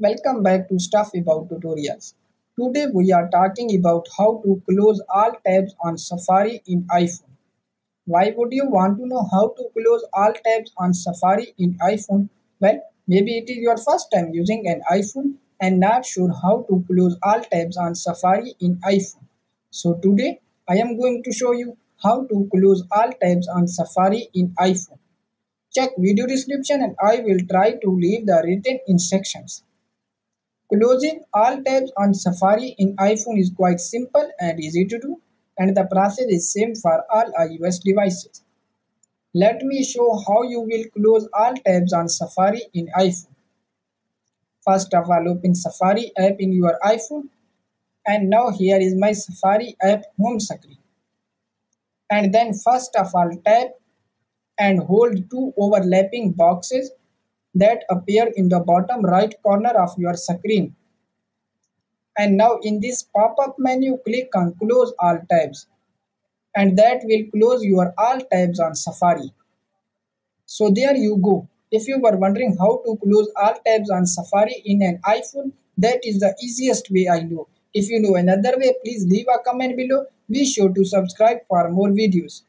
Welcome back to Stuff About Tutorials. Today we are talking about how to close all tabs on Safari in iPhone. Why would you want to know how to close all tabs on Safari in iPhone? Well, maybe it is your first time using an iPhone and not sure how to close all tabs on Safari in iPhone. So today I am going to show you how to close all tabs on Safari in iPhone. Check video description and I will try to leave the written instructions. Closing all tabs on Safari in iPhone is quite simple and easy to do, and the process is same for all iOS devices. Let me show how you will close all tabs on Safari in iPhone. First of all, open Safari app in your iPhone, and now here is my Safari app home screen. And then first of all, tap and hold two overlapping boxes that appear in the bottom right corner of your screen. And now in this pop-up menu, click on Close All Tabs, and that will close your all tabs on Safari. So there you go. If you were wondering how to close all tabs on Safari in an iPhone, that is the easiest way I know. If you know another way, please leave a comment below. Be sure to subscribe for more videos.